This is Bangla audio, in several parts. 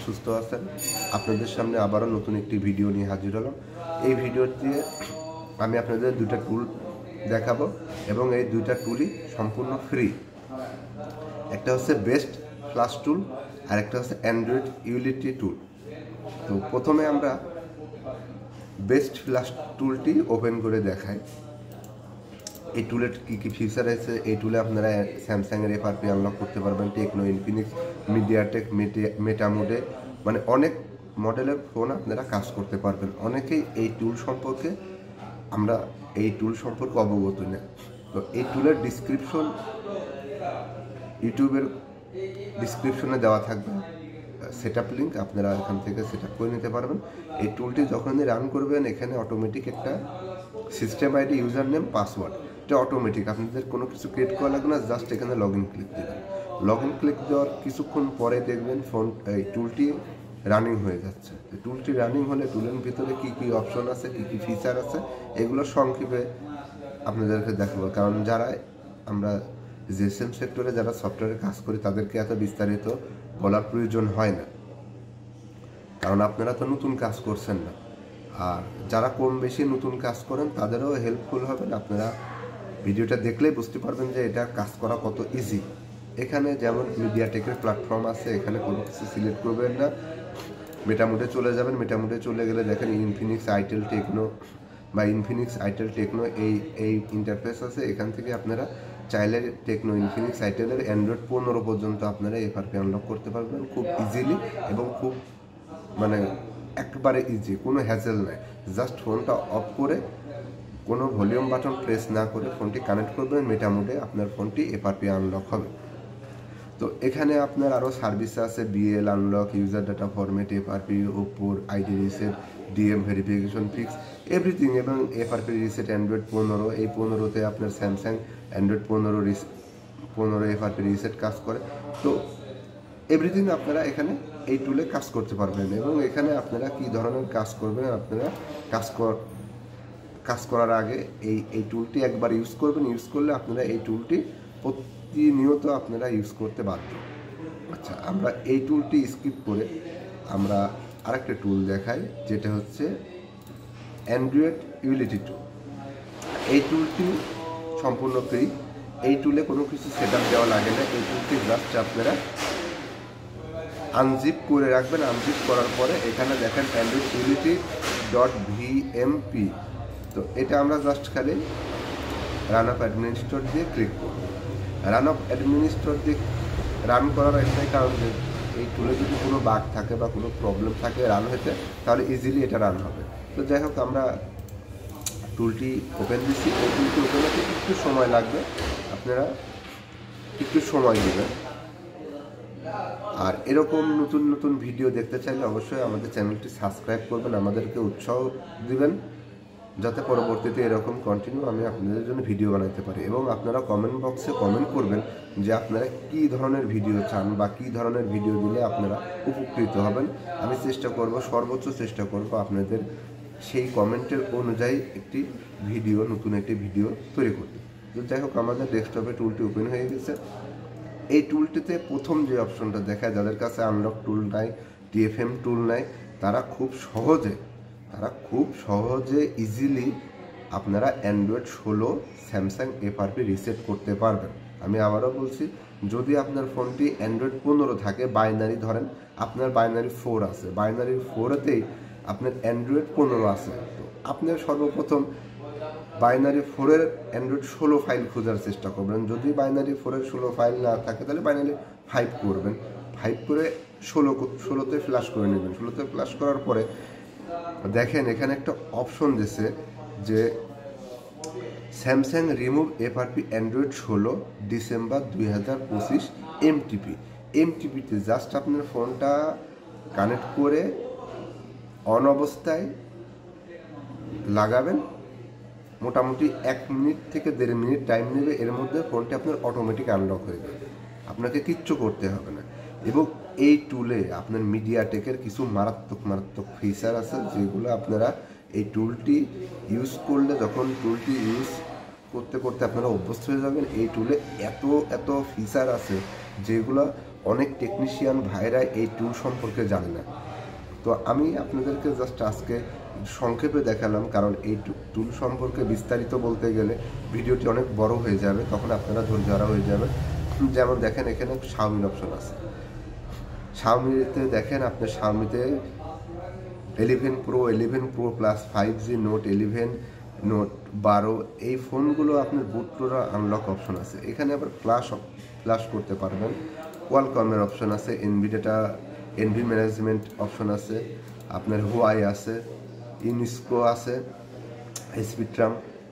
সুস্থ আছেন। আপনাদের সামনে আবারও নতুন একটি ভিডিও নিয়ে হাজির হলাম। এই ভিডিওতে আমি আপনাদের দুইটা টুল দেখাবো এবং এই দুইটা টুলই সম্পূর্ণ ফ্রি। একটা হচ্ছে বেস্ট ফ্ল্যাশ টুল আর একটা হচ্ছে অ্যান্ড্রয়েড ইউটিলিটি টুল। তো প্রথমে আমরা বেস্ট ফ্ল্যাশ টুলটি ওপেন করে দেখাই। এই টুলের কী কী ফিচার আছে, এই টুলে আপনারা স্যামসাংয়ের FRP আনলক করতে পারবেন, টেকনো, ইনফিনিক্স, মিডিয়াটেক, মেটামোডে, মানে অনেক মডেলের ফোন আপনারা কাজ করতে পারবেন। অনেকেই এই টুল সম্পর্কে অবগত না। তো এই টুলের ডিসক্রিপশন ইউটিউবের ডিসক্রিপশনে দেওয়া থাকবে সেটআপ লিঙ্ক, আপনারা এখান থেকে সেটআপ করে নিতে পারবেন। এই টুলটি যখনই রান করবেন এখানে অটোমেটিক একটা system ID, user name, password, এটা অটোমেটিক, আপনাদের কোনো কিছু ক্রিয়েট করা লাগবে না। জাস্ট এখানে লগ ইন ক্লিক দেবেন। লগ ইন ক্লিক দেওয়ার কিছুক্ষণ পরে দেখবেন এই টুলটি রানিং হয়ে যাচ্ছে। টুলটি রানিং হলে টুলের ভিতরে কী কী অপশন আছে, কী কী ফিচার আছে, এগুলো সংক্ষেপে আপনাদেরকে দেখাবো। কারণ যারা আমরা জিএসএম সেক্টরে যারা সফটওয়্যারে কাজ করি তাদেরকে এত বিস্তারিত বলার প্রয়োজন হয় না, কারণ আপনারা তো নতুন কাজ করছেন না। আর যারা কম বেশি নতুন কাজ করেন তাদেরও হেল্পফুল হবেন। আপনারা ভিডিওটা দেখলেই বুঝতে পারবেন যে এটা কাজ করা কত ইজি। এখানে যেমন মিডিয়াটেকের প্ল্যাটফর্ম আছে, এখানে কোনো কিছু সিলেক্ট করবেন না, মেটামোডে চলে যাবেন। মেটামোডে চলে গেলে দেখেন ইনফিনিক্স আইটেল টেকনো বা ইনফিনিক্স আইটেল টেকনো এই ইন্টারফেস আছে। এখান থেকে আপনারা চাইলে টেকনো, ইনফিনিক্স আইটেলের অ্যান্ড্রয়েড 15 পর্যন্ত আপনারা FRP আনলক করতে পারবেন খুব ইজিলি এবং খুব মানে একবারে ইজি, কোনো হ্যাজেল নাই। জাস্ট ফোনটা অফ করে কোনো ভলিউম বাটন প্রেস না করে ফোনটি কানেক্ট করবেন মেটামোডে, আপনার ফোনটি FRP আনলক হবে। তো এখানে আপনার আরও সার্ভিস আছে, BL unlock, user data format, FRP, ওপোর ID reset, DM verification fix, everything, এবং FRP রিসেট অ্যান্ড্রয়েড 15। এই 15তে আপনার স্যামসাং অ্যান্ড্রয়েড 15 FRP রিসেট কাজ করে। তো এভরিথিং আপনারা এখানে এই টুলে কাজ করতে পারবেন। এবং এখানে আপনারা কী ধরনের কাজ করবেন, আপনারা কাজ করার আগে এই টুলটি একবার ইউজ করবেন। ইউজ করলে আপনারা এই টুলটি প্রতিনিয়ত আপনারা ইউজ করতে বাধ্য। আচ্ছা, আমরা এই টুলটি স্কিপ করে আমরা আরেকটা টুল দেখাই, যেটা হচ্ছে অ্যান্ড্রয়েড ইউটিলিটি টুল। এই টুলটি সম্পূর্ণ ফ্রি। এই টুলে কোনো কিছু সেটআপ দেওয়া লাগে না। এই টুলটি জাস্ট আপনারা আনজিপ করে রাখবেন। আনজিপ করার পরে এখানে দেখেন androidutilities.vmp। তো এটা আমরা জাস্ট খালি রান অফ অ্যাডমিনিস্ট্রেটর দিয়ে ক্লিক করব। রান অফ অ্যাডমিনিস্ট্রেটর দিয়ে রান করার একটাই কারণ যে এই টুলে যদি কোনো বাগ থাকে বা কোনো প্রবলেম থাকে রান হতে, তাহলে ইজিলি এটা রান হবে। তো যাই হোক, আমরা টুলটি ওপেন দিচ্ছি। এই টুলটি ওপেন হতে একটু সময় লাগবে, আপনারা একটু সময় দেবেন। আর এরকম নতুন নতুন ভিডিও দেখতে চাইলে অবশ্যই আমাদের চ্যানেলটি সাবস্ক্রাইব করবেন, আমাদেরকে উৎসাহ দিবেন, যাতে পরবর্তীতে এরকম কন্টিনিউ আমি আপনাদের জন্য ভিডিও বানাতে পারি। এবং আপনারা কমেন্ট বক্সে কমেন্ট করবেন যে আপনারা কী ধরনের ভিডিও চান বা কী ধরনের ভিডিও দিলে আপনারা উপকৃত হবেন। আমি সর্বোচ্চ চেষ্টা করব আপনাদের সেই কমেন্টের অনুযায়ী নতুন একটি ভিডিও তৈরি করতে। তো যাই হোক, আমাদের ডেস্কটপে টুলটি ওপেন হয়ে গেছে। এই টুলটিতে প্রথম যে অপশনটা দেখায়, যাদের কাছে আনলক টুল নাই, TFM টুল নাই, তারা খুব সহজে ইজিলি আপনারা অ্যান্ড্রয়েড 16 স্যামসাং FRP রিসেট করতে পারবেন। আমি আবারও বলছি, যদি আপনার ফোনটি অ্যান্ড্রয়েড 15 থাকে, বাইনারি ধরেন আপনার বাইনারি 4 আছে, বাইনারি 4তেই আপনার অ্যান্ড্রয়েড 15 আছে, তো আপনার সর্বপ্রথম বাইনারি 4-এর অ্যান্ড্রয়েড 16 ফাইল খোঁজার চেষ্টা করবেন। যদি বাইনারি 4-এর 16 ফাইল না থাকে, তাহলে বাইনারি 5 করবেন। 5 করে 16তে ফ্ল্যাশ করে নেবেন। 16তে ফ্ল্যাশ করার পরে দেখেন এখানে একটা অপশন দিয়েছে যে Samsung remove FRP Android 16 December 2025 MTP-তে জাস্ট আপনার ফোনটা কানেক্ট করে অন অবস্থায় লাগাবেন। মোটামুটি 1 মিনিট থেকে 1.5 মিনিট টাইম নেবে। এর মধ্যে ফোনটি আপনার অটোমেটিক আনলক হয়ে যাবে, আপনাকে কিচ্ছু করতে হবে না। এবং এই টুলে আপনার মিডিয়াটেকের কিছু মারাত্মক ফিচার আছে, যেগুলো আপনারা এই টুলটি ইউজ করলে, যখন টুলটি ইউজ করতে করতে আপনারা অভ্যস্ত হয়ে যাবেন। এই টুলে এত ফিচার আছে যেগুলো অনেক টেকনিশিয়ান ভাইরা এই টুল সম্পর্কে জানে না। তো আমি আপনাদেরকে জাস্ট আজকে সংক্ষেপে দেখালাম, কারণ এই টুল সম্পর্কে বিস্তারিত বলতে গেলে ভিডিওটি অনেক বড় হয়ে যাবে, তখন আপনারা ধৈর্য হারা হয়ে যাবেন। যেমন দেখেন এখানে শাওমির অপশন আছে, শাওমিতে দেখেন আপনি শাওমিতে 11 pro 11 pro plus 5G note 11 note 12 এই ফোনগুলো আপনার বুট প্রো আনলক অপশন আছে। এখানে আবার ফ্ল্যাশ করতে পারবেন, কোয়ালকমের অপশন আছে, এনভি ম্যানেজমেন্ট অপশন আছে, আপনার হুয়াই আছে, ইউনিস্কো আছে, স্পিডট্রাম,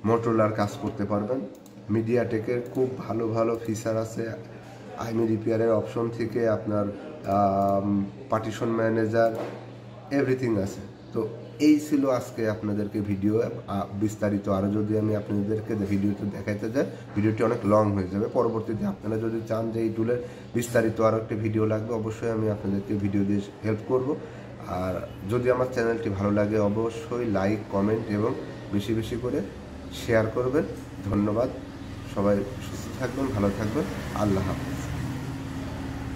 মোটরোলার কাজ করতে পারবেন। মিডিয়াটেকের খুব ভালো ভালো ফিচার আছে, আইমি রিপেয়ারের অপশন থেকে আপনার পার্টিশন ম্যানেজার এভরিথিং আছে। তো এই ছিল আজকে আপনাদেরকে ভিডিও। বিস্তারিত আরও যদি আমি আপনাদেরকে ভিডিওতে দেখাইতে যাই ভিডিওটি অনেক লং হয়ে যাবে। পরবর্তীতে আপনারা যদি চান যে এই টুলের বিস্তারিত আরও একটি ভিডিও লাগবে, অবশ্যই আমি আপনাদেরকে ভিডিও দিয়ে হেল্প করব। আর যদি আমার চ্যানেলটি ভালো লাগে অবশ্যই লাইক, কমেন্ট এবং বেশি বেশি করে শেয়ার করবেন। ধন্যবাদ, সবাই সুস্থ থাকবেন, ভালো থাকবেন, আল্লাহ হাফেজ।